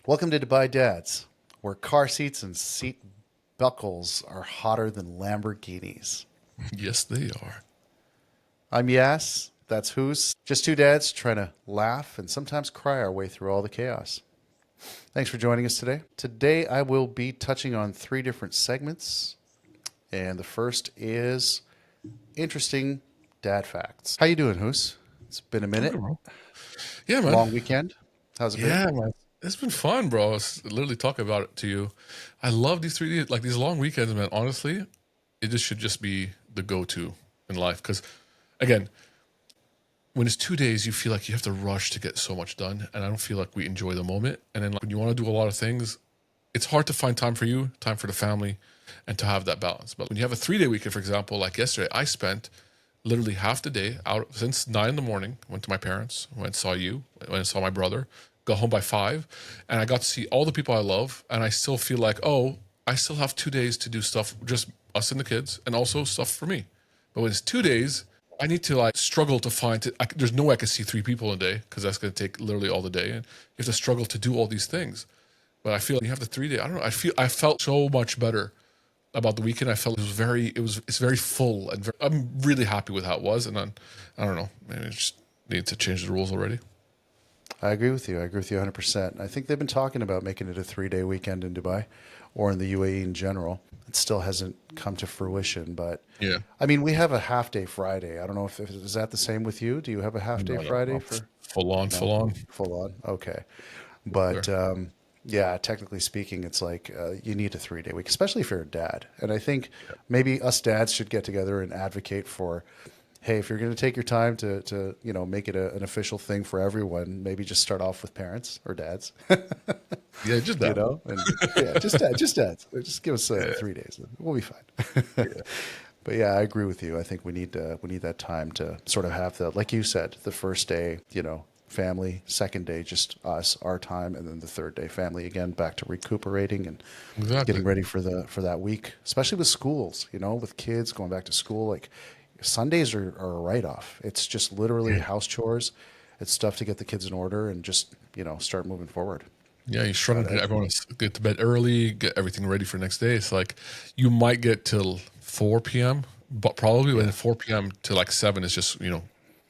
Welcome to Dubai Dads, where car seats and seat buckles are hotter than Lamborghinis. Yes, they are. I'm Yas, that's Hoos. Just two dads trying to laugh and sometimes cry our way through all the chaos. Thanks for joining us today. Today I will be touching on three different segments, and the first is interesting dad facts. How you doing, Hoos? It's been a I'm good, minute. bro. Yeah, man. Long weekend. How's it been? Yeah, man. It's been fun, bro. I was literally talking about it to you. I love these 3D, like these long weekends, man. Honestly, it just should just be the go-to in life. Because, again, when it's 2 days, you feel like you have to rush to get so much done, and I don't feel like we enjoy the moment. And then, like, when you want to do a lot of things, it's hard to find time for you, time for the family, and to have that balance. But when you have a 3-day weekend, for example, like yesterday, I spent literally half the day out since 9 in the morning. Went to my parents, went and saw you, went and saw my brother, got home by 5, and I got to see all the people I love. And I still feel like, oh, I still have 2 days to do stuff, just us and the kids, and also stuff for me. But when it's 2 days, I need to like struggle to find it. There's no way I can see three people in a day because that's going to take literally all the day, and you have to struggle to do all these things. But I feel like you have the 3 day. I don't know. I felt so much better about the weekend. I felt it's very full, and I'm really happy with how it was. And then I don't know, maybe I just need to change the rules already. I agree with you. I agree with you 100%. I think they've been talking about making it a 3 day weekend in Dubai or in the UAE in general. It still hasn't come to fruition, but Yeah, I mean, we have a half day Friday. I don't know if is that the same with you? Do you have a half day no, Friday for full on, no full on. full on? Okay, There. but yeah, technically speaking, it's like you need a 3 day week, especially if you're a dad. And I think maybe us dads should get together and advocate for, hey, if you're going to take your time to make it an official thing for everyone, maybe just start off with parents or dads, Yeah, just that. and yeah, just dads. Just give us Yeah, 3 days, we'll be fine. yeah, But yeah, I agree with you. I think we need that time to sort of have the, like you said, the first day, family, second day just us, our time, and then the third day family again, back to recuperating and exactly. getting ready for that week, especially with schools, with kids going back to school. Like Sundays are a write off. It's just literally Yeah, house chores. It's stuff to get the kids in order and just, start moving forward. yeah. You're But struggling to get everyone to get to bed early, get everything ready for the next day. It's like you might get till 4 p.m., but probably when yeah, 4 p.m. to like 7 is just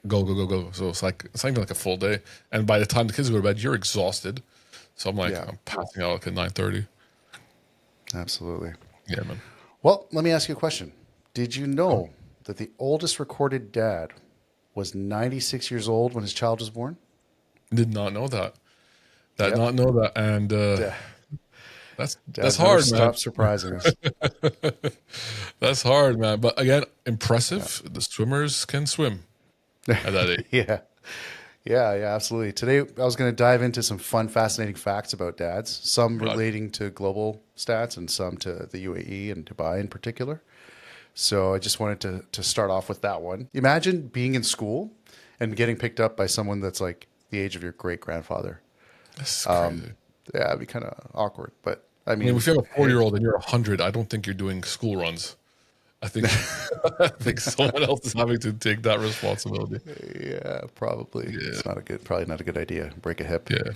go go go go. So it's not even like a full day. And by the time the kids go to bed, you're exhausted. So yeah, I'm passing out like at 9:30. absolutely. Yeah, man. Well, let me ask you a question. Did you Oh, know that the oldest recorded dad was 96 years old when his child was born? did not know that. Did Yep. not know that. And Da- that's Dads never hard, man. stop surprising us. That's hard, man. But again, Yeah. impressive. The swimmers can swim at that age. Yeah. Yeah, yeah, absolutely. Today, I was going to dive into some fun, fascinating facts about dads, some God. relating to global stats and some to the UAE and Dubai in particular. So I just wanted to start off with that one. Imagine being in school and getting picked up by someone that's like the age of your great grandfather. That's crazy. Yeah, it'd be kind of awkward. But I I mean, mean, if you have a 4 hey, year old and you're 100, I don't think you're doing school runs. I think I think someone else is having to take that responsibility. yeah, probably Yeah, probably not a good idea. Break a hip. yeah.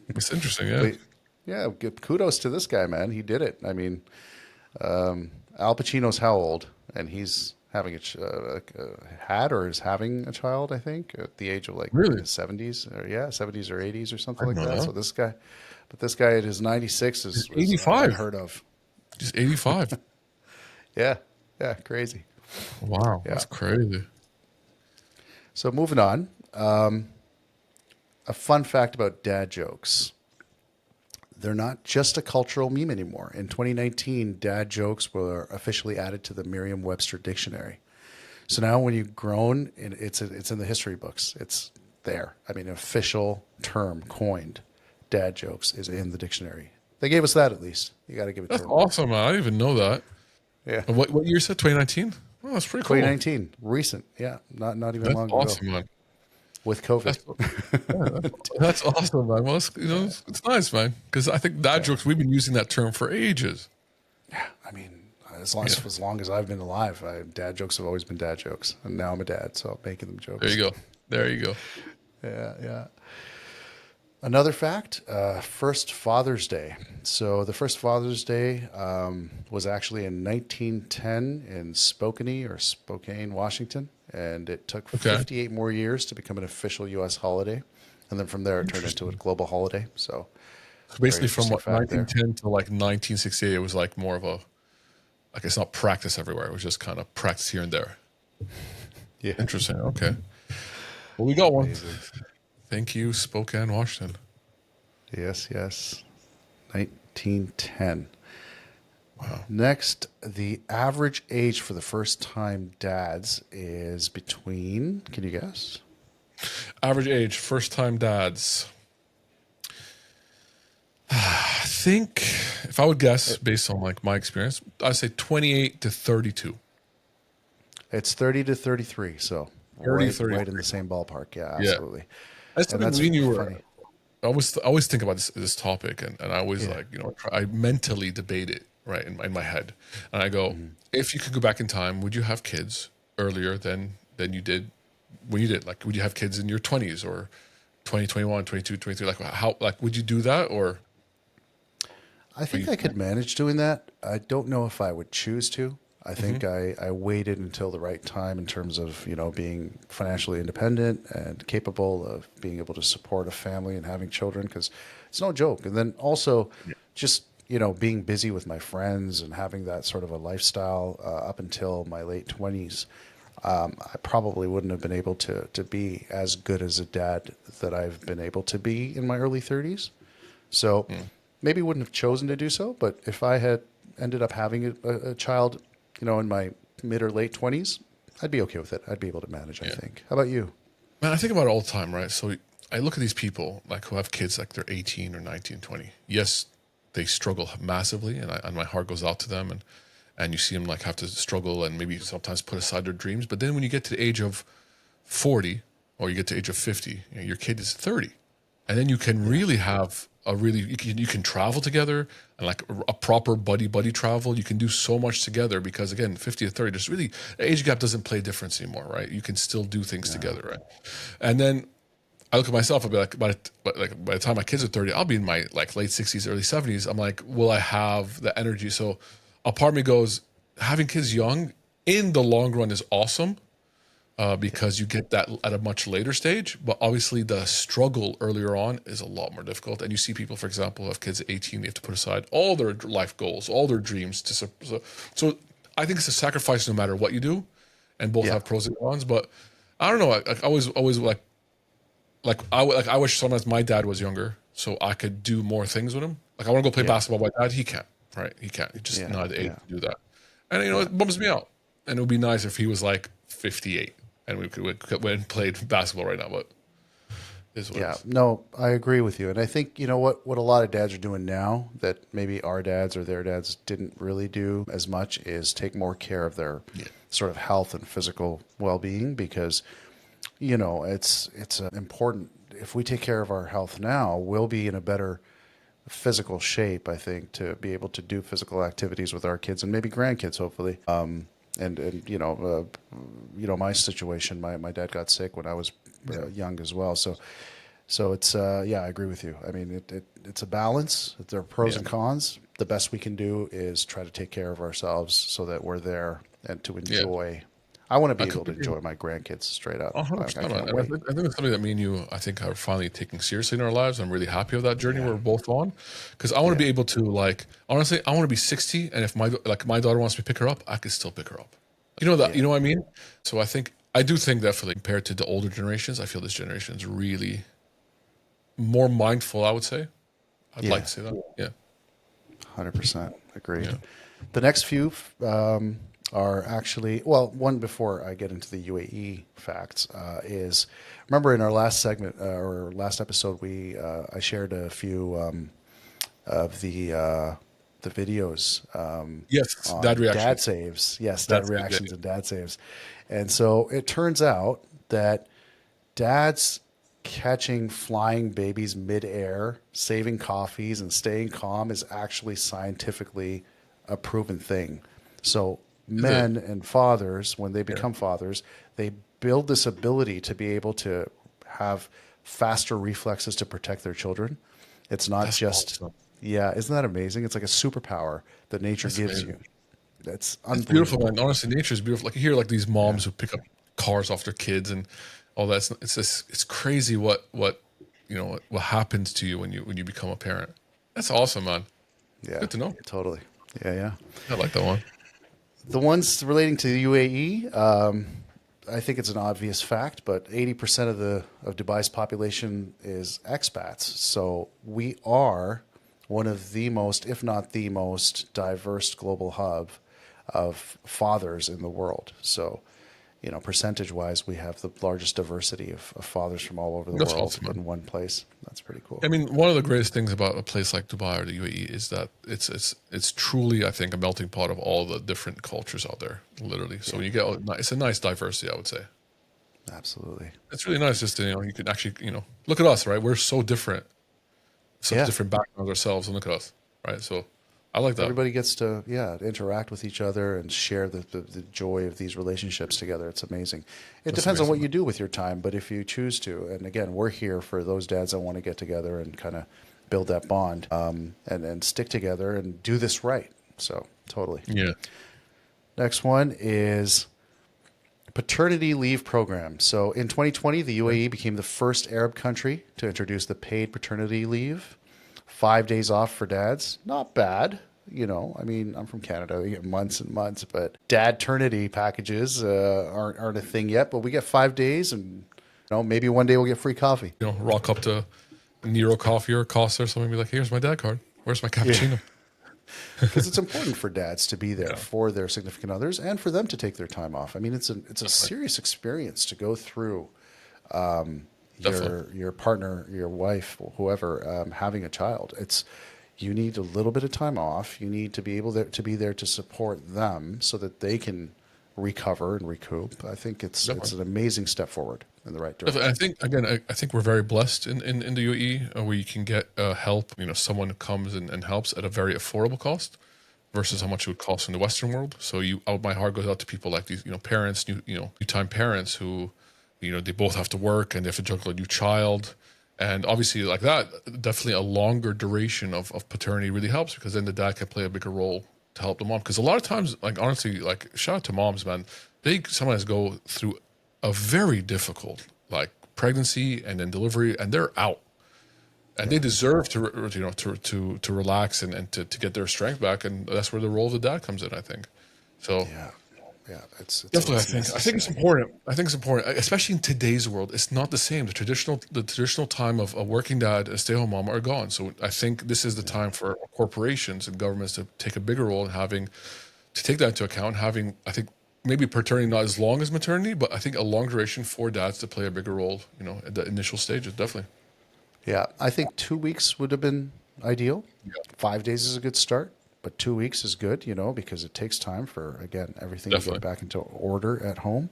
It's interesting, yeah. But yeah, good, kudos to this guy, man. He did it. I mean, Al Pacino's how old? And he's having had or is having a child, I think, at the age of like in Really? his 70s or yeah, 70s or 80s or I something didn't like know that. that. So this guy at his 96 He's was 85. unheard of. He's 85. Yeah, yeah, crazy. Wow, Yeah. that's crazy. So moving on, a fun fact about dad jokes. They're not just a cultural meme anymore. In 2019, dad jokes were officially added to the Merriam-Webster dictionary. So now, when you've grown, it's in the history books. It's there. I mean, an official term coined, dad jokes, is in the dictionary. They gave us that at least. You got to give it to That's them. awesome, man. I didn't even know that. Yeah, And what year is that? 2019? Oh, that's pretty cool. 2019, recent. Yeah, not even That's long ago awesome, man. with COVID. That's yeah, that's awesome, man. Well, it's nice, man. Because I think dad Yeah, jokes, we've been using that term for ages. I mean, Yeah. as long as I've been alive, dad jokes have always been dad jokes, and now I'm a dad, so I'm making them There you jokes. go. There you go. Yeah, yeah. Another fact, first Father's Day. So the first Father's Day was actually in 1910 in Spokane, Washington. And it took Okay. 58 more years to become an official U.S. holiday. And then from there, it turned into a Interesting. global holiday. So So very basically, from interesting what fact there. 1910 to like 1968, it was like more of a like it's not practice everywhere. It was just kind of practice here and there. Yeah, Interesting. Okay. Well, we got one. amazing. Thank you, Spokane, Washington. Yes, yes. 1910. Wow. Next, the average age for the first time dads is between, can you guess? Average age, first time dads. I think if I would guess It, based on like my experience, I'd say 28 to 32. it's 30 to 33, so 30, right in 33. the same ballpark. Yeah, Yeah. absolutely. I still And think that's me and you were, funny. I always think about this topic and I always Yeah. like, I mentally debate it, right, in my head. And I go, Mhm. if you could go back in time, would you have kids earlier than you did when you did? Like, would you have kids in your 20s or 20, 21, 22, 23? Like, how, like, would you do that I or think you, I could manage doing that. I don't know if I would choose to. I Mhm. think I waited until the right time in terms of, being financially independent and capable of being able to support a family and having children because it's no joke. And then also Yeah. just, being busy with my friends and having that sort of a lifestyle up until my late 20s. I probably wouldn't have been able to be as good as a dad that I've been able to be in my early 30s. So Mm. maybe wouldn't have chosen to do so, but if I had ended up having a child, in my mid or late 20s, I'd be okay with it. I'd be able to manage, I Yeah. think. How about you? Man, I think about it all the time, right? So I look at these people like who have kids like they're 18 or 19, 20. Yes, they struggle massively and my heart goes out to them and you see them like have to struggle and maybe sometimes put aside their dreams. But then when you get to the age of 40 or you get to the age of 50, your kid is 30. And then you can Yeah. really have a really you can travel together and like a proper buddy travel. You can do so much together because again, 50 to 30, there's really the age gap doesn't play a difference anymore, right? You can still do things No. together, right? And then I look at myself. I'll be like, by the time my kids are 30, I'll be in my like late 60s, early 70s. I'm like, will I have the energy? So, a part of me goes, having kids young in the long run is awesome Yeah. because you get that at a much later stage. But obviously, the struggle earlier on is a lot more difficult. And you see people, for example, who have kids at 18, they have to put aside all their life goals, all their dreams to. So I think it's a sacrifice no matter what you do, and both Yeah. have pros and cons. But I don't know. I always I wish sometimes my dad was younger so I could do more things with him. Like I want to go play Yeah. back. Dad, he can't. Right? He can't. He's just Yeah. not the age Yeah. to do that. And Yeah. it bums me out. And it would be nice if he was like 58 and we could went and played basketball right now. But it is what it Yeah, is. no, I agree with you. And I think, what a lot of dads are doing now that maybe our dads or their dads didn't really do as much is take more care of their Yeah. sort of health and physical well-being because, it's important. If we take care of our health now, we'll be in a better physical shape, I think, to be able to do physical activities with our kids and maybe grandkids, hopefully. And my situation, my dad got sick when I was Yeah. young as well. So it's yeah, I agree with you. I mean, it's a balance. There are pros Yeah. and cons. The best we can do is try to take care of ourselves so that we're there and to Yeah. enjoy. I want to I be able to completely enjoy my grandkids straight up. I 100%, man. can't And wait. I think it's something that me and you, I think, are finally taking seriously in our lives. I'm really happy with that journey Yeah, we're both on, because I want to yeah, be able to like honestly, I want to be 60, and if my daughter wants me to pick her up, I can still pick her up. You yeah, know what I mean? So I do think that for like compared to the older generations, I feel this generation is really more mindful. I would say. I'd like yeah. to say that. Yeah. 100% agreed. Yeah. The next few are actually, well, one before I get into the UAE facts is remember in our last segment or last episode, I shared a few of the videos Yes. Dad on dad reactions. saves. Yes, dad That's good. reactions and dad saves. And so it turns out that dads catching flying babies midair, saving coffees, and staying calm is actually scientifically a proven thing. So, Is it? men and fathers, when they Yeah. become fathers, they build this ability to be able to have faster reflexes to protect their children. It's not That's just, awesome. yeah, isn't that amazing? It's like a superpower that nature That's gives you. amazing. That's It's beautiful, unbelievable. man. Honestly, nature is beautiful. Like you hear like these Yeah. moms who pick up cars off their kids and all that. It's just it's crazy what what happens to you when you become a parent. That's awesome, man. Yeah, Good to know. totally. Yeah, yeah. I like that one. The ones relating to the UAE, I think it's an obvious fact, but 80% of Dubai's population is expats. So we are one of the most, if not the most, diverse global hub of fathers in the world. So, percentage wise, we have the largest diversity of fathers from all over the That's world awesome, man. in one place. That's pretty cool. I mean, one of the greatest things about a place like Dubai or the UAE is that it's truly, I think, a melting pot of all the different cultures out there, literally. So Yeah, when you get, it's a nice diversity, I would say. absolutely. It's really nice just to, you can actually, look at us, right? We're so different, such Yeah. different backgrounds ourselves, and look at us, right? So I like that. Everybody gets to, yeah, interact with each other and share the joy of these relationships together. It's amazing. It That's depends on what amazing, man. you do with your time, but if you choose to, and again, we're here for those dads that want to get together and kind of build that bond, and stick together and do this right. So totally. Yeah. Next one is paternity leave program. So in 2020, the Okay. UAE became the first Arab country to introduce the paid paternity leave. 5 days off for dads. Not bad. I mean, I'm from Canada. We get months and months, but dad-ternity packages aren't a thing yet. But we get 5 days, and maybe one day we'll get free coffee. Rock up to Nero Coffee or Costa or something and be like, here's my dad card. Where's my Yeah, cappuccino? because it's important for dads to be there Yeah, for their significant others and for them to take their time off. I mean, it's a definitely. serious experience to go through Definitely. your partner, your wife, whoever, having a child. You need a little bit of time off. You need to be able to be there to support them so that they can recover and recoup. I think it's Definitely. an amazing step forward in the right Definitely. I direction. think again, I think we're very blessed in the UAE where you can get help. Someone comes and helps at a very affordable cost versus how Yeah, much it would cost in the Western world. So my heart goes out to people like these, parents, new time parents who, they both have to work and they have to juggle a new child. And obviously, like that, definitely a longer duration of paternity really helps because then the dad can play a bigger role to help the mom. Because a lot of times, like honestly, like shout out to moms, man, they sometimes go through a very difficult like pregnancy and then delivery, and they're out, and they yeah, deserve to to relax and to get their strength back, and that's where the role of the dad comes in, I think. So yeah, yeah. definitely, It's I think it's necessary. important. I think it's important, especially in today's world. It's not the same. The traditional time of a working dad, a stay-home mom are gone. So I think this is the Yeah, time for corporations and governments to take a bigger role in having to take that into account. Having, I think, maybe paternity not as long as maternity, but I think a long duration for dads to play a bigger role. At the initial stages, definitely. yeah. I think 2 weeks would have been ideal. Yeah, 5 days is a good start, but 2 weeks is good. Because it takes time for again everything to get definitely. back into order at home.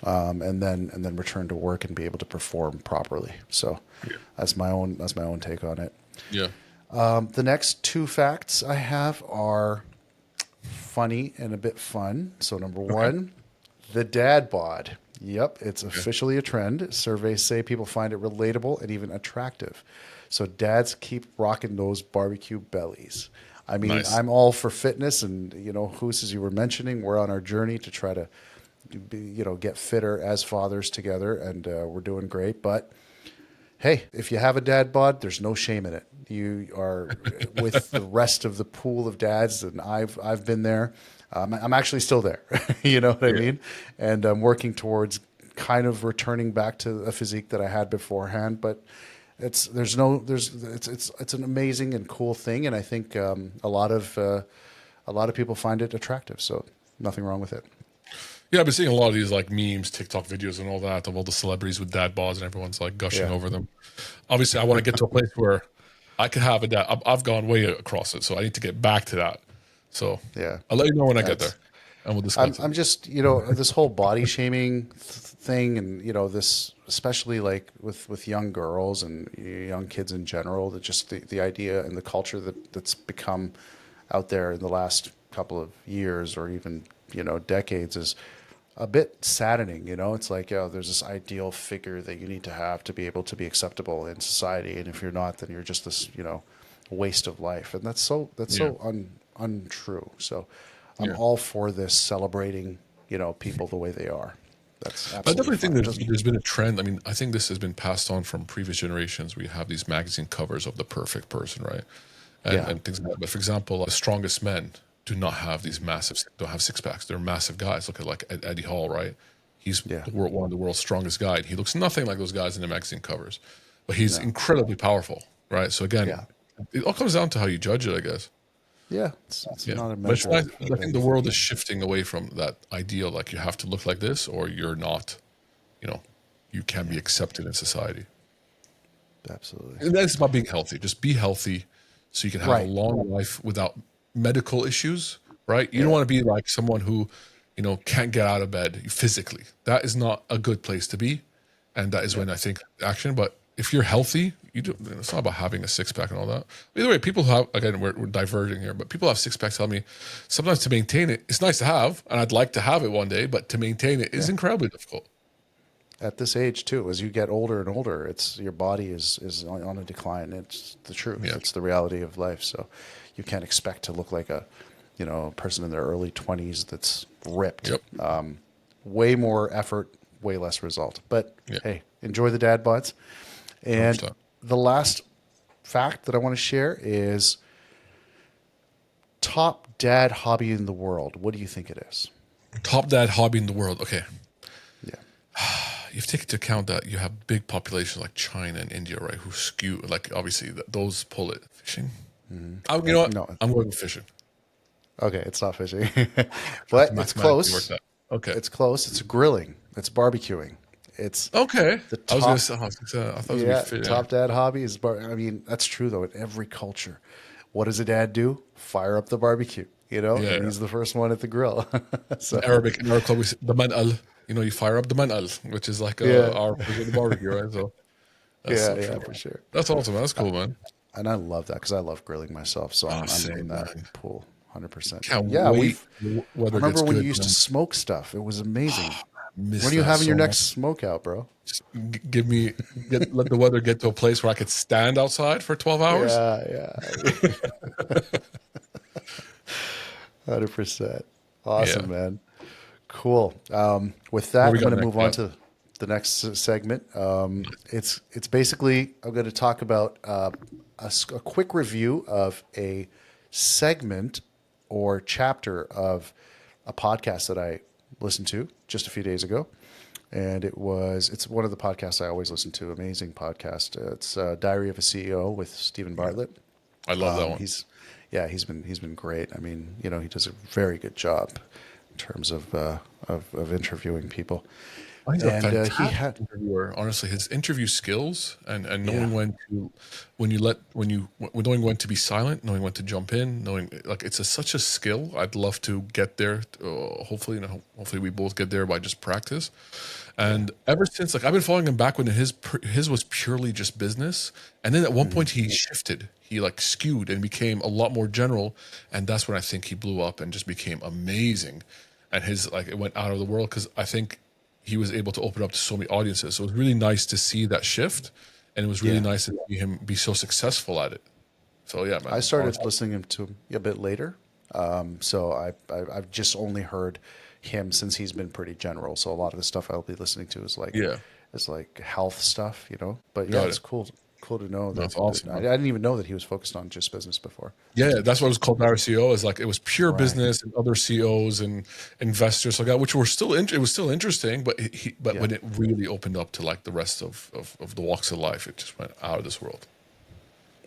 And then return to work and be able to perform properly. So Yeah, that's my own take on it. yeah. The next two facts I have are funny and a bit fun. So number Okay. one, the dad bod. Yep, it's Okay. officially a trend. Surveys say people find it relatable and even attractive. So dads keep rocking those barbecue bellies. I mean, Nice. I'm all for fitness, and Hoos, as you were mentioning, we're on our journey to try to get fitter as fathers together, and we're doing great. But hey, if you have a dad bod, there's no shame in it. You are with the rest of the pool of dads, and I've been there. I'm actually still there. You know what I Yeah. mean? And I'm working towards kind of returning back to a physique that I had beforehand. But it's an amazing and cool thing, and I think a lot of people find it attractive. So nothing wrong with it. Yeah, I've been seeing a lot of these like memes, TikTok videos, and all that of all the celebrities with dad bods, and everyone's like gushing Yeah, over them. Obviously, I want to get to a place where I could have a dad. I've gone way across it, so I need to get back to that. So yeah. I'll let you know when I get That's there, and we'll I'm discuss it. I'm just this whole body shaming thing, and this especially like with young girls and young kids in general. That just the idea and the culture that's become out there in the last couple of years or even decades is a bit saddening. You know, it's like, oh, there's this ideal figure that you need to have to be able to be acceptable in society, and if you're not, then you're just this, waste of life, and that's Yeah. so untrue. So, I'm Yeah. all for this celebrating, people the way they are. That's I absolutely definitely think fine. It doesn't. there's been a trend. I mean, I think this has been passed on from previous generations. We have these magazine covers of the perfect person, right? Yeah, And things like that. But for example, the strongest men do not have these massive, don't have six packs. They're massive guys. Look at like Eddie Hall, right? He's yeah, one of the world's strongest guys. He looks nothing like those guys in the magazine covers, but he's no, incredibly powerful, right? So again, yeah, it all comes down to how you judge it, I guess. yeah. It's Yeah, not a but it's measure nice. of I think the anything. world is shifting away from that ideal, like you have to look like this or you're not. You know, you can be Yeah, accepted in society. absolutely. And that's about being healthy. Just be healthy so you can have a Right. long life without medical issues, right? You don't Yeah, want to be like someone who, can't get out of bed physically. That is not a good place to be. And that is yeah, when I think action. But if you're healthy, it's not about having a six pack and all that. Either way, people who have, again, we're diverging here, but people who have six packs tell me sometimes to maintain it, it's nice to have, and I'd like to have it one day, but to maintain it is yeah. incredibly difficult. At this age too, as you get older and older, it's your body is on a decline. It's the truth. Yeah. It's the reality of life. So you can't expect to look like a person in their early 20s that's ripped. Yep. Way more effort, way less result. But Yeah. hey, enjoy the dad bods. And 100%. the last fact that I want to share is top dad hobby in the world. What do you think it is? Top dad hobby in the world. Okay. Yeah. You have to take into account that you have big populations like China and India, right? Who skew, like, obviously, those pull it. Fishing? You know what? No. I'm going with fishing. Okay, it's not fishing, I have but to it's mathematically work close. that. Okay. It's close. It's grilling. It's barbecuing. It's Okay. the I was gonna top. say, I thought it was gonna be Yeah, fit. Yeah. top dad hobby is I mean, that's true though. In every culture, what does a dad do? Fire up the barbecue, Yeah. and Yeah. he's the first one at the grill. So In Arabic club, we say the man'al. You fire up the man'al, which is like yeah, our version of the barbecue, right? So that's yeah, so yeah, true. for sure. That's awesome, man. That's cool, man. And I love that because I love grilling myself. So Oh, I'm in same, that man. pool, 100%. Can't Yeah, wait. I Weather gets remember when you good, used to man. smoke stuff. It was amazing. Miss When are you that having your so much. next smoke out, bro? Just give me let the weather get to a place where I could stand outside for 12 hours. Yeah, yeah, 100%. Yeah. Awesome, man. Cool. With What that, we I'm got going to next? move on Yeah. to the next segment. It's basically I'm going to talk about a quick review of a segment or chapter of a podcast that I listened to just a few days ago, and it's one of the podcasts I always listen to. Amazing podcast. It's Diary of a CEO with Stephen Yeah. Bartlett. I love that one. He's yeah, he's been great. I mean, he does a very good job in terms of interviewing people. Oh, he's a And he fantastic had interviewer. Honestly, his interview skills and yeah, knowing knowing when to be silent, knowing when to jump in, knowing like it's such a skill. I'd love to get there. Hopefully, hopefully we both get there by just practice. yeah, And ever since, like I've been following him back when his was purely just business, and then at one point he shifted. He like skewed and became a lot more general, and that's when I think he blew up and just became amazing. And his like it went out of the world because I think he was able to open up to so many audiences. So it was really nice to see that shift, and it was really yeah. nice to see him be so successful at it. So yeah, I man. started Honestly, listening to him a bit later, so I've just only heard him since he's been pretty general. So a lot of the stuff I'll be listening to yeah, is like health stuff, But yeah, got it's it. cool to know That's that awesome, I man. didn't even know that he was focused on just business before. Yeah, That's yeah, that's what it interesting. was called RCO. Is like it was pure Right. business and other CEOs and investors like that, which were still it was still interesting, but but Yeah. when it really opened up to like the rest of the walks of life, it just went out of this world.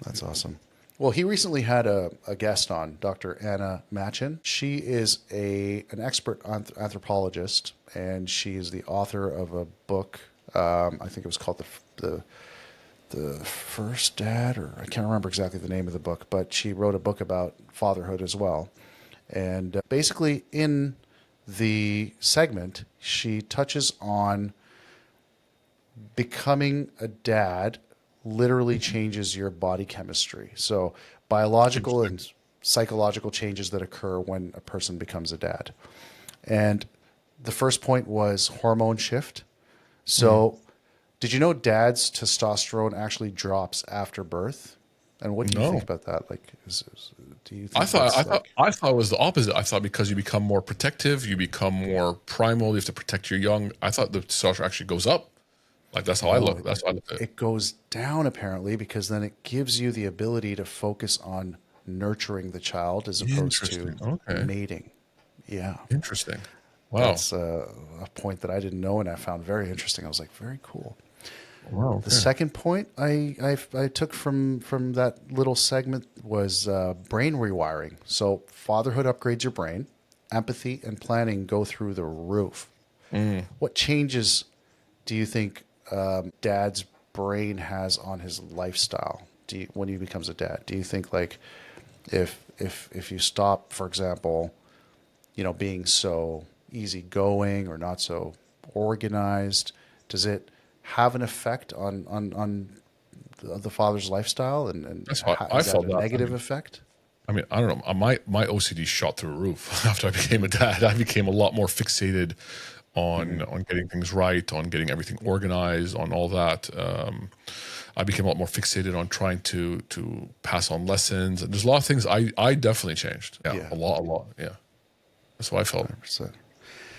That's awesome. Well, he recently had a guest on, Dr. Anna Machin. She is an expert anthropologist, and she is the author of a book. I think it was called the First Dad, or I can't remember exactly the name of the book, but she wrote a book about fatherhood as well. And basically, in the segment, she touches on becoming a dad literally changes your body chemistry. So, biological Interesting. and psychological changes that occur when a person becomes a dad. And The first point was hormone shift. So, did you know dad's testosterone actually drops after birth? And what do you think No. about that? Like, do you I think thought I that's thought like, I thought it was the opposite. I thought because you become more protective, you become more primal, you have to protect your young. I thought the testosterone actually goes up. Like that's how I no, look. That's how I look at it. it goes down apparently because then it gives you the ability to focus on nurturing the child as opposed to Interesting. Okay. mating. Yeah. Interesting. Wow. That's a point that I didn't know and I found very interesting. I was like, very cool. Wow. The Okay. second point I took from that little segment was brain rewiring. So fatherhood upgrades your brain, empathy and planning go through the roof. Mm. What changes do you think dad's brain has on his lifestyle? When he becomes a dad? Do you think like if you stop, for example, being so easygoing or not so organized, does it have an effect on the father's lifestyle? And That's how I is that felt a that. negative effect? I don't know. My OCD shot through the roof after I became a dad. I became a lot more fixated on getting things right, on getting everything organized, on all that. I became a lot more fixated on trying to pass on lessons. And there's a lot of things I definitely changed. Yeah, Yeah, a lot. Yeah, that's what I felt. 100%.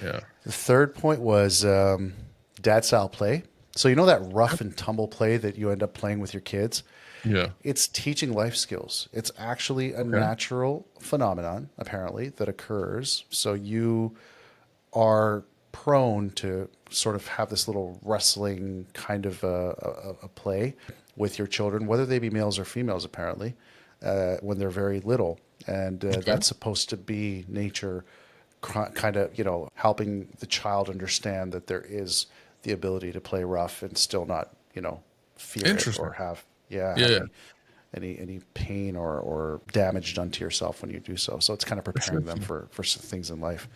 Yeah, The third point was dad style play. So, that rough and tumble play that you end up playing with your kids? yeah. It's teaching life skills. It's actually a Okay, natural phenomenon, apparently, that occurs. So you are prone to sort of have this little wrestling kind of a play with your children, whether they be males or females, apparently, when they're very little. And okay. that's supposed to be nature kind of, helping the child understand that there is the ability to play rough and still not, fear it or Interesting. Yeah, have yeah. any pain or damage done to yourself when you do so. So it's kind of That's preparing them interesting. for things in life.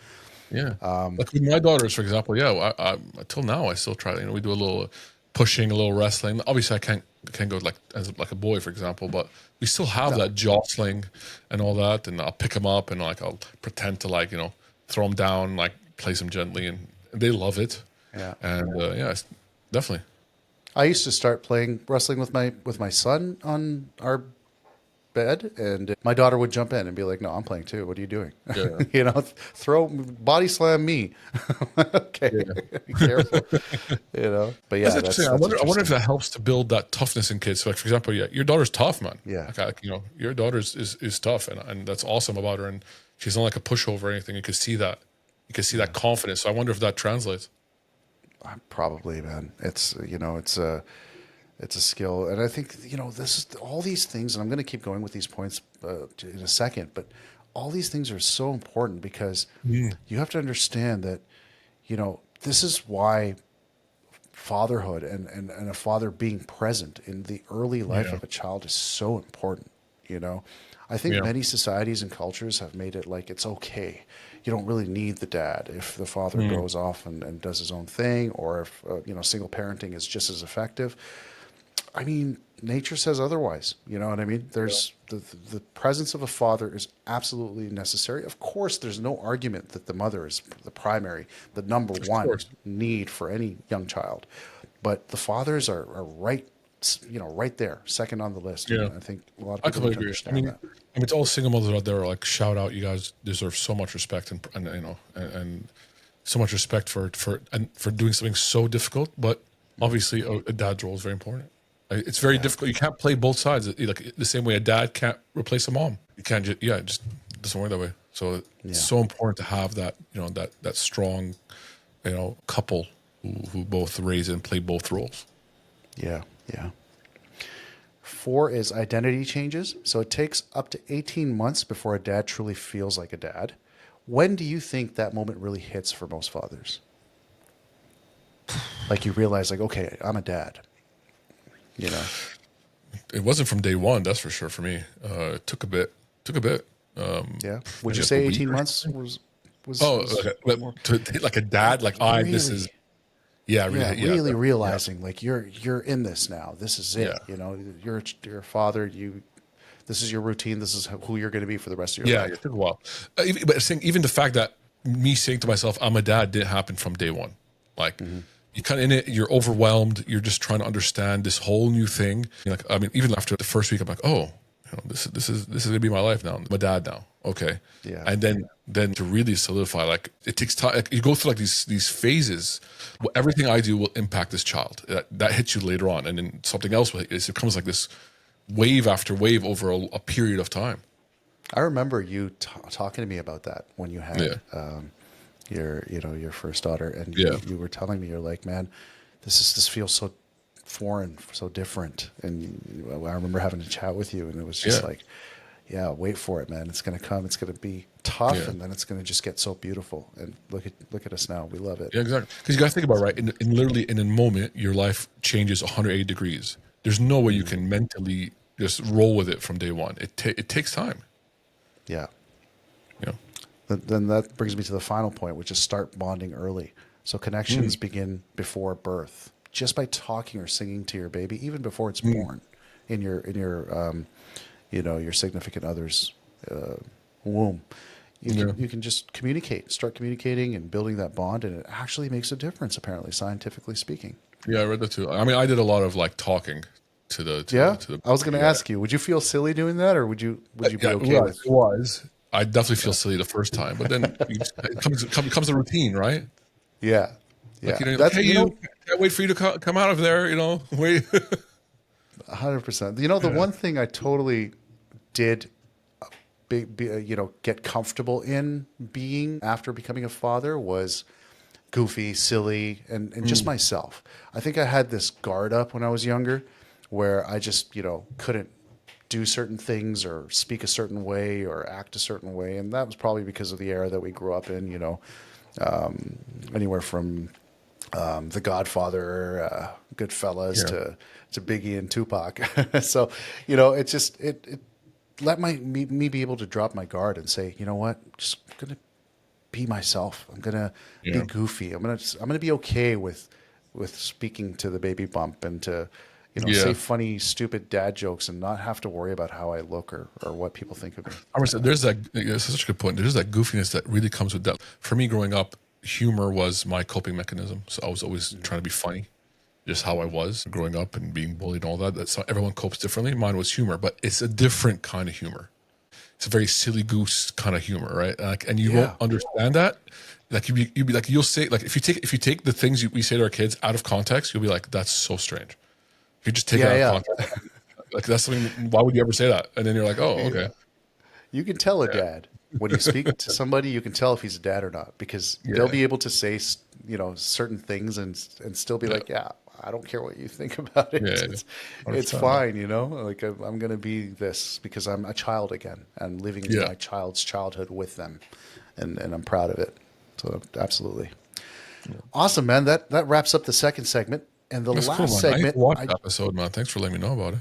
Yeah. Like with my daughters, for example, yeah, until now I still try, we do a little pushing, a little wrestling. Obviously I can't go like as like a boy, for example, but we still have No, that jostling and all that, and I'll pick them up and like I'll pretend to like, throw them down, like place them gently, and they love it. yeah. And yeah, it's definitely. I used to start playing wrestling with my son on our bed, and my daughter would jump in and be like, "No, I'm playing too. What are you doing? Yeah. Throw body slam me." Okay, Yeah. be careful. But That's yeah, interesting. I that's wonder if interesting. that helps to build that toughness in kids. So, like for example, yeah, your daughter's tough, man. Yeah, Your daughter is tough, and that's awesome about her. And she's not like a pushover or anything. You can see that. You can see that yeah. confidence. So I wonder if that translates. Probably, man. It's a skill, and I think this is all these things, and I'm going to keep going with these points in a second. But all these things are so important because Mm. you have to understand that this is why fatherhood and a father being present in the early life Yeah. of a child is so important. You know, I think Yeah. many societies and cultures have made it like it's okay. You don't really need the dad if the father Mm. goes off and does his own thing, or if single parenting is just as effective. I mean, nature says otherwise. You know what I mean? Yeah. There's the presence of a father is absolutely necessary. Of course, there's no argument that the mother is the primary, the number Of one course. need for any young child, but the fathers are right, right there, second on the list. Yeah. And I think a lot of I people need completely to agree. understand that. It's all single mothers out there. Like, shout out, you guys deserve so much respect and and so much respect for doing something so difficult. But obviously, a dad's role is very important. It's very Yeah, difficult. You can't play both sides. Like the same way a dad can't replace a mom. You can't just it just doesn't work that way. So it's yeah, so important to have that that strong couple who both raise and play both roles. yeah, yeah. Four is identity changes. So it takes up to 18 months before a dad truly feels like a dad. When do you think that moment really hits for most fathers? Like you realize, like, okay, I'm a dad, you know? It wasn't from day one, that's for sure. For me, it took a bit. Took a bit. Yeah. Would you Maybe like a say week 18 or months something. was Oh, more like a like dad. Like I, this is really, yeah, yeah, really, yeah, really yeah, realizing like you're in this now. This is yeah, it. You're a father. This is your routine. This is who you're going to be for the rest of your yeah. It life. took a while. But I think even the fact that me saying to myself, I'm a dad didn't happen from day one. Like you kind of in it, you're overwhelmed. You're just trying to understand this whole new thing. You're like, I mean, even after the first week, I'm like, oh, this is gonna be my life now. I'm a dad now. Okay. Yeah. And then to really solidify, like it takes time. Like, you go through like these phases. Well, everything I do will impact this child. That hits you later on, and then something else will hit you. It becomes like this wave after wave over a period of time. I remember you talking to me about that when you had Yeah. your first daughter, and Yeah. you were telling me, you're like, man, this feels so foreign, so different. And I remember having a chat with you, and it was just Yeah. like, yeah, wait for it, man. It's gonna come. It's gonna be tough, Yeah. and then it's gonna just get so beautiful. And look at us now. We love it. Yeah, exactly. Because you got to think about it, right. In literally in a moment, your life changes 180 degrees. There's no way you can mentally just roll with it from day one. It takes time. Yeah. You know. Then that brings me to the final point, which is start bonding early. So connections begin before birth, just by talking or singing to your baby, even before it's born, in your your significant other's womb. Yeah. You can just start communicating and building that bond, and it actually makes a difference, apparently, scientifically speaking. Yeah, I read that too. I mean, I did a lot of like talking to the Yeah, to the I was going to yeah. ask you, would you feel silly doing that, or would you be Yeah, okay well, with? it was. I definitely feel silly the first time, but then it comes a routine, right? Yeah, Like, yeah. you're like, That's hey, you, can't wait for you to come out of there, wait. 100%. The one thing I totally did get comfortable in being after becoming a father was goofy, silly, and just myself. I think I had this guard up when I was younger where I just, couldn't do certain things or speak a certain way or act a certain way. And that was probably because of the era that we grew up in, anywhere from The Godfather, Goodfellas Yeah. to Biggie and Tupac. So, it let me be able to drop my guard and say, you know what, just gonna be myself. I'm gonna be Yeah. goofy. I'm gonna be okay with speaking to the baby bump and to say Yeah. funny, stupid dad jokes and not have to worry about how I look or what people think of me. I was there's that. That's such a good point. There's that goofiness that really comes with that. For me, growing up, humor was my coping mechanism. So I was always trying to be funny, just how I was growing up and being bullied and all that. That's how everyone copes differently. Mine was humor, but it's a different kind of humor. It's a very silly goose kind of humor, right? Like, and you won't Yeah, understand that. Like you'd be like, you'll say, like, if you take the things we say to our kids out of context, you'll be like, that's so strange. If you just take it yeah, out of yeah, context, like, that's something. Why would you ever say that? And then you're like, oh, yeah. okay. You can tell a Yeah. dad when you speak to somebody. You can tell if he's a dad or not because they'll Yeah. be able to say certain things and still be Yeah. like, yeah, I don't care what you think about it. Yeah. It's 100%, man. fine, Like I'm gonna be this because I'm a child again and living Yeah. my child's childhood with them, and I'm proud of it. So absolutely awesome, man. That wraps up the second segment and the That's cool, last man. I need to segment. watch that episode, man. Thanks for letting me know about it.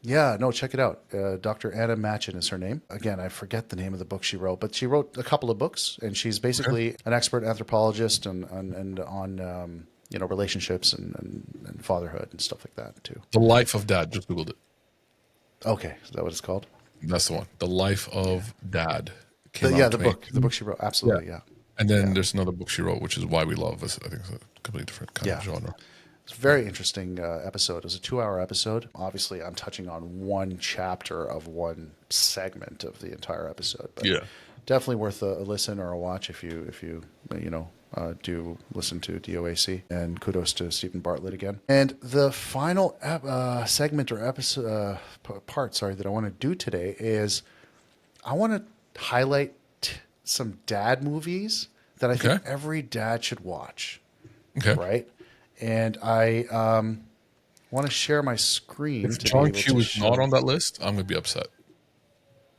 Yeah, no, check it out. Dr. Anna Matchin is her name. Again, I forget the name of the book she wrote, but she wrote a couple of books, and she's Okay. basically an expert anthropologist and on relationships and fatherhood and stuff like that too. The Life of Dad. Just Googled it. Okay, is that what it's called? That's the one. The Life of Dad The, came yeah, out the 20. book she wrote. Yeah. Absolutely, yeah, And then yeah, there's another book she wrote, which is Why We Love. I think it's a completely different kind of yeah. genre. It's a very interesting episode. It was a 2-hour episode. Obviously, I'm touching on one chapter of one segment of the entire episode, but Yeah. definitely worth a listen or a watch if you do listen to DOAC. And kudos to Stephen Bartlett again. And the final segment or episode part, sorry, that I want to do today is I want to highlight some dad movies that I think Okay. every dad should watch, Okay. right? And I want to share my screen If to be John able Q to is not show. on that list, I'm going to be upset.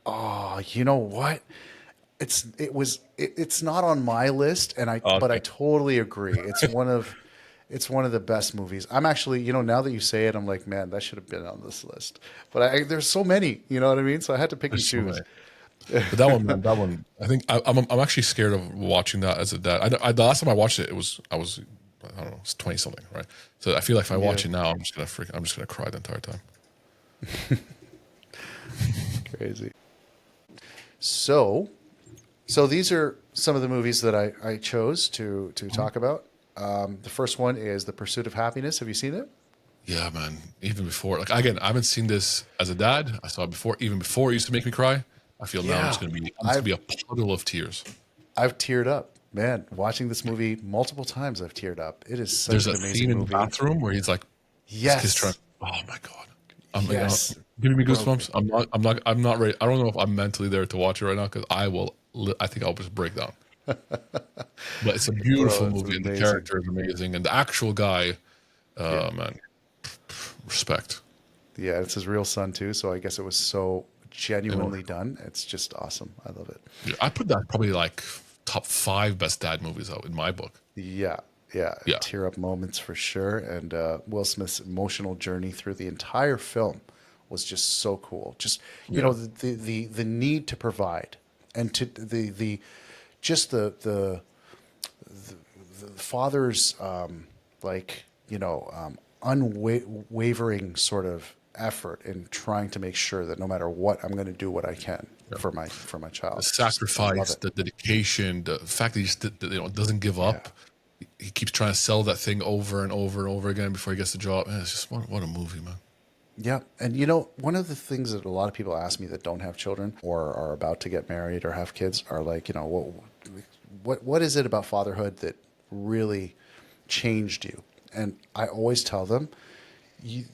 Oh, you know what? It's not on my list, but I Okay. totally agree. It's one of the best movies. I'm actually, now that you say it, I'm like, man, that should have been on this list. But there's so many, you know what I mean? So I had to pick and There's so choose. many. But that one, man, that one, I think I'm actually scared of watching that as a dad. The last time I watched it, I was, I don't know, it's 20 something, right? So I feel like if I Yeah, watch it now, I'm just gonna cry the entire time. crazy. So these are some of the movies that I chose to Mhm. talk about. The first one is The Pursuit of Happiness. Have you seen it? Yeah, man. Even before, like again, I haven't seen this as a dad. I saw it before, even before it used to make me cry. I feel now Yeah, I'm just gonna be a puddle of tears. I've teared up, man. Watching this movie multiple times, I've teared up. It is such There's an a scene amazing in the movie. bathroom where he's like, his kid's trying. Yes, Oh my god. yes, Giving me bro. goosebumps. I'm not ready. I don't know if I'm mentally there to watch it right now because I will. I think I'll just break down. But it's a beautiful Bro, it's movie, and the amazing. character is amazing, and the actual guy, Yeah, man, respect. yeah. It's his real son too. So I guess it was so You know, genuinely done. It's just awesome. I love it. yeah, I put that probably like top five best dad movies out in my book. Yeah, yeah. Yeah, Tear up moments for sure. And Will Smith's emotional journey through the entire film was just so cool. Just yeah, the need to provide and to the just the father's like unwavering sort of effort in trying to make sure that no matter what, I'm going to do what I can yeah. for my The child. Just I love sacrifice, it. the dedication, the fact that he just doesn't give Yeah. up. He keeps trying to sell that thing over and over and over again before he gets the job. Man, it's just what a movie, man. Yeah. And one of the things that a lot of people ask me that don't have children or are about to get married or have kids are like, what is it about fatherhood that really changed you? And I always tell them, you,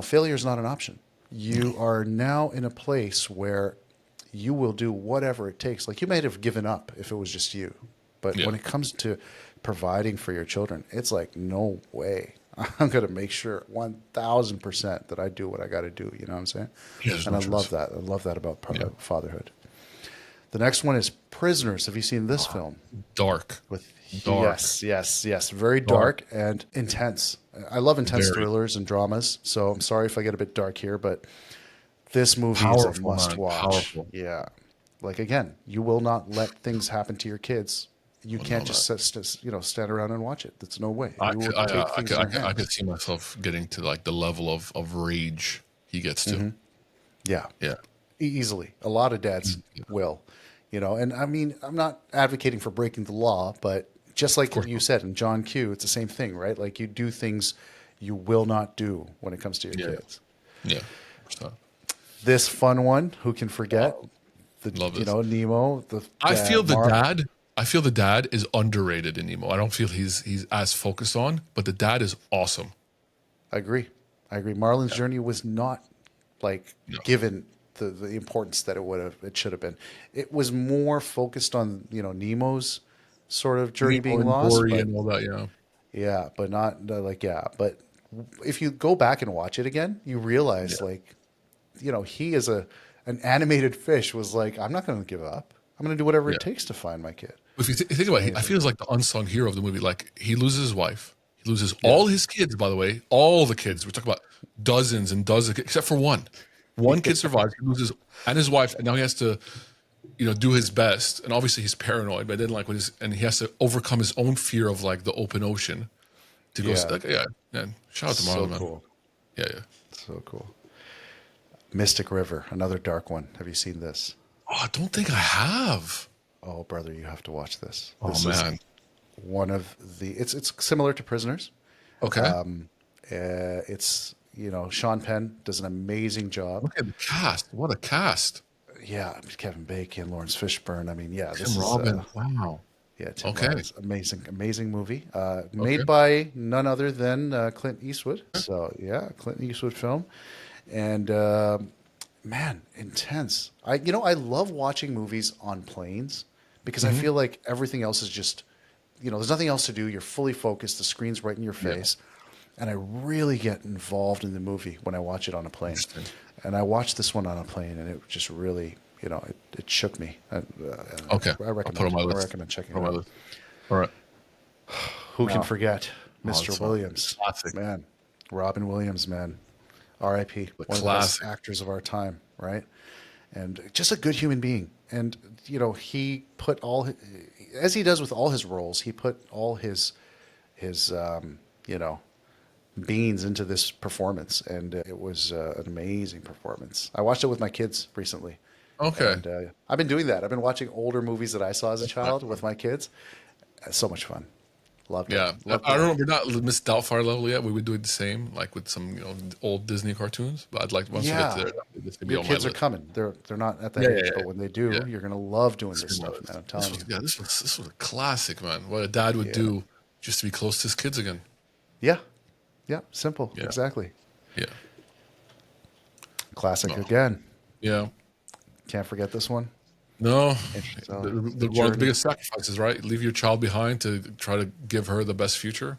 failure is not an option. You are now in a place where you will do whatever it takes. Like you might have given up if it was just you, but Yeah, when it comes to providing for your children, it's like, no way. I'm going to make sure 1000% that I do what I got to do. You know what I'm saying? yeah. There's And no I love choice. that. I love that about Yeah, fatherhood. The next one is Prisoners. Have you seen this film? dark, With dark, yes, very dark, dark and intense. I love intense very thrillers and dramas, so I'm sorry if I get a bit dark here, but this movie is a powerful, must man. watch. Powerful. Yeah, like again, you will not let things happen to your kids. You Oh can't no, man. just stand around and watch it. That's no way. You will take things in your I could hands. see myself getting to like the level of rage he gets to. Yeah, Yeah, easily. A lot of dads yeah. will, and I mean, I'm not advocating for breaking the law, but just Of like course you not. said in John Q, it's the same thing, right? Like you do things you will not do when it comes to your Yeah, kids. yeah. 100%. This fun one, who can forget Oh, the, love this. Nemo, the I feel dad, the dad. I feel the dad is underrated in Nemo. I don't feel he's as focused on, but the dad is awesome. I agree. I agree. Marlon's Yeah. journey was not like No. given the importance that it should have been. It was more focused on, Nemo's sort of journey Nemo being and lost, Dory but and all that. Yeah. yeah, but not like yeah, but if you go back and watch it again, you realize Yeah. like, he as an animated fish was like, I'm not going to give up. I'm going to do whatever Yeah. it takes to find my kid. If you think It's about it, I amazing. feel like the unsung hero of the movie. Like he loses his wife, he loses Yeah. all his kids. By the way, all the kids. We talk about dozens and dozens, except for one. One kid survives. He loses and his wife, and now he has to, do his best. And obviously he's paranoid, but then like and he has to overcome his own fear of like the open ocean to go. Yeah. Like, yeah, man. Shout out to So Marlon, man. cool. Yeah, yeah. So cool. Mystic River, another dark one. Have you seen this? Oh, I don't think I have. Oh, brother, you have to watch this. Oh This is man. one of it's similar to Prisoners. Okay. It's Sean Penn does an amazing job. Look at the cast. What a cast. Yeah, Kevin Bacon, Lawrence Fishburne. I mean, yeah, Tim this is Robbins. Wow. Tim Okay. Robbins, amazing movie. Okay. Made by none other than Clint Eastwood. So yeah, Clint Eastwood film, and man, intense. I love watching movies on planes because I Hmm. feel like everything else is just, there's nothing else to do. You're fully focused. The screen's right in your Yeah. face, and I really get involved in the movie when I watch it on a plane. Interesting. And I watched this one on a plane, and it just really, it shook me. Okay. I I'll put it on recommend. my I list. recommend checking Put it it on my out. list. All right. Who can Now, forget it's Mr. a Williams? classic. Man, Robin Williams, man. R.I.P. The One of the best classic. actors of our time, right? And just a good human being. And he put as he does with all his roles, he put all his beings into this performance, and it was an amazing performance. I watched it with my kids recently, Okay. And I've been doing that. I've been watching older movies that I saw as a child with my kids. It's so much fun. Loved it. Yeah, Loved I it. don't know. We're not Miss Doubtfire level yet. We would do the same, like with some old Disney cartoons. But I'd like once we get to Yeah. there, this could be Your on my kids are list. coming. They're not at Yeah, that yeah, age, yeah, but when they yeah. do, you're gonna love doing It's this gonna be on my stuff, man. list. I'm telling you. This was a classic, man. What a dad would Yeah. do just to be close to his kids again. Yeah. Yeah. Simple. Yeah, Exactly. yeah, Classic no, again. yeah. Can't forget this one. No, So the one of the journey. biggest sacrifices, right? Leave your child behind to try to give her the best future.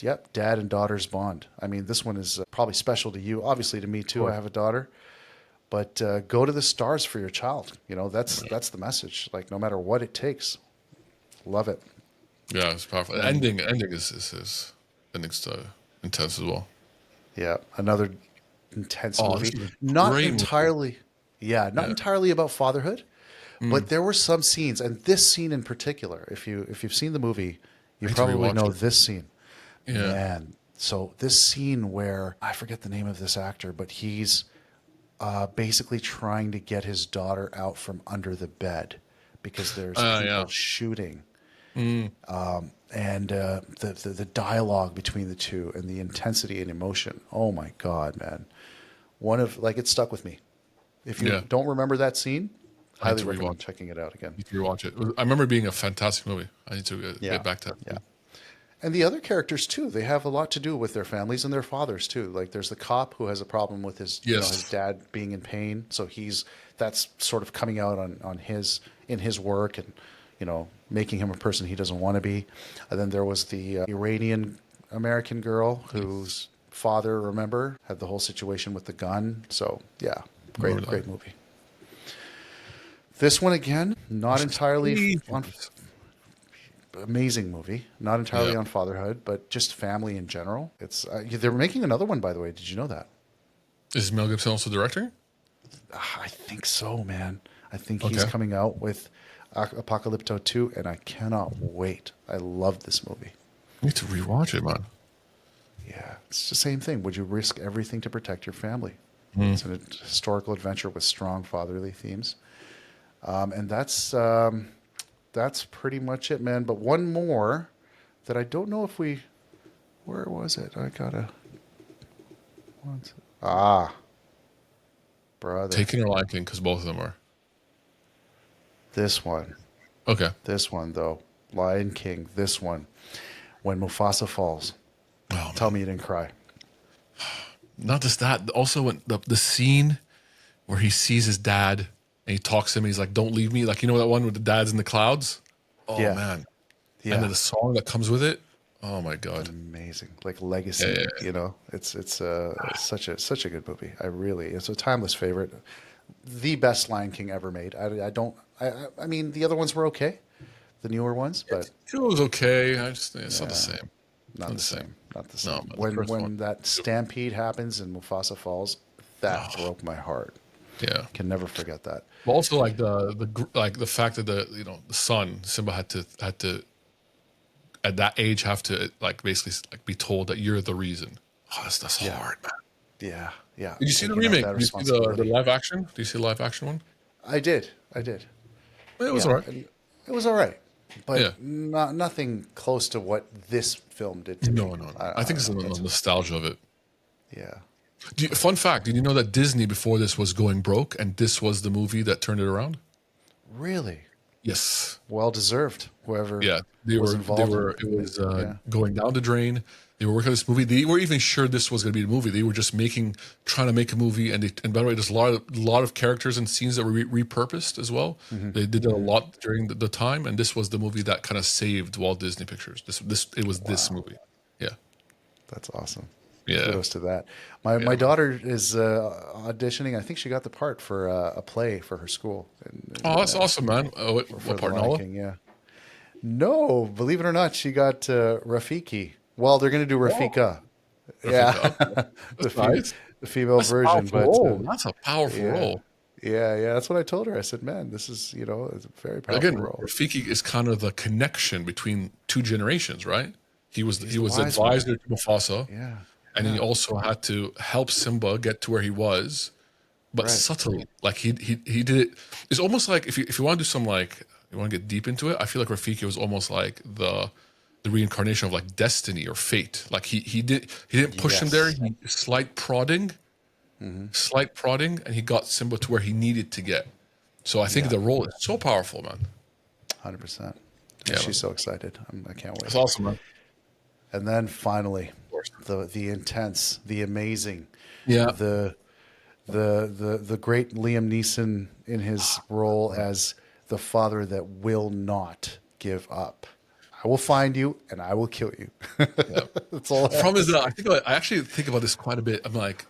Yep. Dad and daughter's bond. I mean, this one is probably special to you. Obviously, to me Of too. I course. have a daughter. But go to the stars for your child. Yeah, That's the message. Like no matter what it takes, love it. yeah, it's powerful. The And ending is ending's intense as well. yeah, another intense Oh, this movie. is a Not great movie. entirely, yeah, not Yeah. entirely about fatherhood, Mm. but there were some scenes, and this scene in particular. If you've seen the movie, you I need to probably rewatch know it. this scene. Yeah. Man, so this scene where I forget the name of this actor, but he's basically trying to get his daughter out from under the bed because there's Yeah. people shooting, Mm. and the dialogue between the two and the intensity and emotion. Oh my God, man! One of like it stuck with me. If you Yeah. don't remember that scene, I need highly to recommend rewatch. checking it out again. Need to rewatch it. I remember it being a fantastic movie. I need to Yeah, get back to that yeah. movie. And the other characters too, they have a lot to do with their families and their fathers too. Like there's the cop who has a problem with his Yes. dad being in pain, so that's sort of coming out on his in his work and making him a person he doesn't want to be. And then there was the Iranian American girl whose father, remember, had the whole situation with the gun. So yeah, Remember that. great movie. This one again, not entirely on Ages. amazing movie. Not Yeah. entirely on fatherhood, but just family in general. It's they're making another one, by the way. Did you know that? Is Mel Gibson also directing? I think so, man. I think he's Okay. coming out with Apocalypto 2, and I cannot wait. I love this movie. I need to rewatch it, man. Yeah, it's the same thing. Would you risk everything to protect your family? Mm. It's an historical adventure with strong fatherly themes, and that's pretty much it, man. But one more that I don't know if we. Where was it? I gotta. Ah, brother. Taking or Lion King, because both of them are. This one. Okay. This one, though. Lion King. This one. When Mufasa falls. Oh, Tell man. me you didn't cry. Not just that. Also, when the scene where he sees his dad and he talks to him, he's like, "Don't leave me." Like, you know that one with the dad's in the clouds? Oh, Yeah. man. And Yeah. then the song that comes with it. Oh, my God. Amazing. Like Yeah, legacy, yeah, It's such a good movie. It's a timeless favorite. The best Lion King ever made. I mean the other ones were okay. The newer ones, yeah. but It was okay. It's not the yeah. same. Not Not the the same. same. Not the No, same. man. The When first one. when that stampede happens and Mufasa falls, that Oh, broke my heart. yeah. Can never forget that. But also like like the fact that the son Simba had to at that age have to like basically like be told that you're the reason. Oh, that's Yeah. hard, man. Yeah. Yeah. Did you see the Taking up remake? that Did you see the responsibility. live action? Do you see the live action one? I did. I did. It was Yeah. alright. And it was all right, Yeah. but nothing close to what this film did to me. No, no, no. I I think don't it's the know. It's nostalgia of it. yeah. Fun fact: did you know that Disney before this was going broke, and this was the movie that turned it around? Really Yes. well deserved. Whoever Yeah, was they involved were. It in was yeah. going down the drain. They were working on this movie. They were even sure this was going to be the movie. They were just trying to make a movie. And by the way, there's a lot of characters and scenes that were repurposed as well. Hmm. They did a Hmm. lot during the time, and this was the movie that kind of saved Walt Disney Pictures. It was this Wow, movie. Yeah, that's awesome. yeah, Kudos to that. My yeah, man. daughter is auditioning. I think she got the part for a play for her school Oh, that's awesome, man. for What the part, Lion Nala? King. Yeah. No, believe it or not, she got Rafiki. Well, they're going to do Oh, Rafika. Yeah, Rafika. Okay. the That's nice. the female That's a version. powerful But role. That's a powerful yeah, role. yeah. That's what I told her. I said, "Man, this is it's a very powerful Again, role." Rafiki is kind of the connection between two generations, right? He's He the was wise one. advisor to Mufasa, Yeah, and he yeah, also had to help Simba get to where he was. but Right. subtly. Like he did it. It's almost like if you want to do some like you want to get deep into it. I feel like Rafiki was almost like the reincarnation of like destiny or fate. Like he didn't push him there. Yes. He slight prodding, and he got Simba to where he needed to get. So I think Yeah. the role is so powerful, man. 100%. And Yeah, she's man. so excited. I can't That's wait. awesome, man. And then finally, Of course. the intense, the amazing, Yeah. the the great Liam Neeson in his role as the father that will not give up. I will find you and I will kill you. Yeah. That's all The I have problem to is that say. I actually think about this quite a bit. I'm like,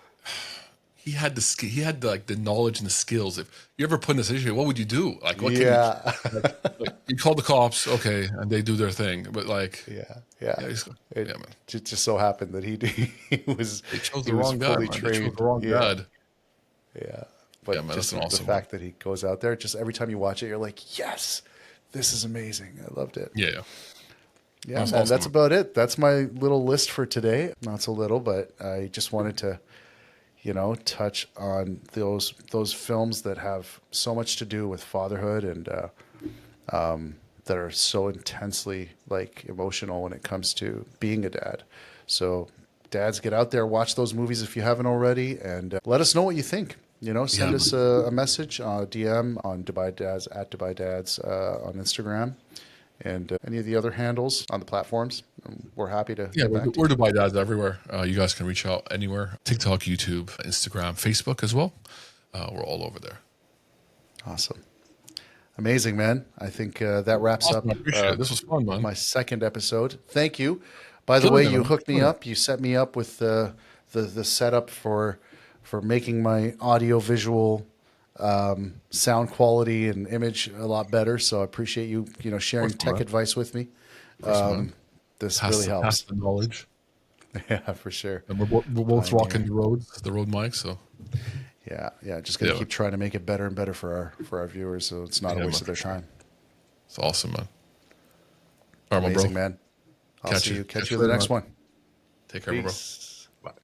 he had the skill, he had like the knowledge and the skills. If you ever put in this issue, what would you do? Like, what can you Yeah. like? You call the cops, okay, and they do their thing. But like, Yeah. Yeah. yeah, It yeah, man. just so happened that They chose he the was wrong guy, fully man. They chose the trained. wrong Yeah. dad. Yeah. Yeah, But man. That's just an the awesome one. fact that he goes out there, just every time you watch it, you're like, yes, this is amazing. I loved it. Yeah, yeah. Yeah, That's man, awesome, that's man. about it. That's my little list for today. Not so little, but I just wanted to, touch on those films that have so much to do with fatherhood and that are so intensely like emotional when it comes to being a dad. So, dads, get out there, watch those movies if you haven't already, and let us know what you think. Yeah, Send us man. a message, DM on Dubai Dads at Dubai Dads on Instagram, and any of the other handles on the platforms. We're happy to Yeah, get back to we're you. Dubai dads everywhere. You guys can reach out anywhere. TikTok, YouTube, Instagram, Facebook as well. We're all over there. Awesome. Amazing, man. I think that wraps Awesome. I up appreciate it. This was fun, man. my second episode. Thank you. By the way, Killing it, you man. hooked me Killing it. up. You set me up with the setup for making my audio visual sound quality and image a lot better. So I appreciate you Of course, sharing tech man. advice with me. Of course, man. This really Pass helps. the knowledge. Yeah, for sure. And we're both rocking Pioneer. the road mic. So Yeah, yeah. Just gonna yeah, man. keep trying to make it better and better for our viewers, so it's not a Yeah, waste man, of for their sure. time. It's awesome, man. All right, my bro. Amazing, man. I'll see you. Catch Catch you you in the later, next man. one. Take care, my bro. Peace.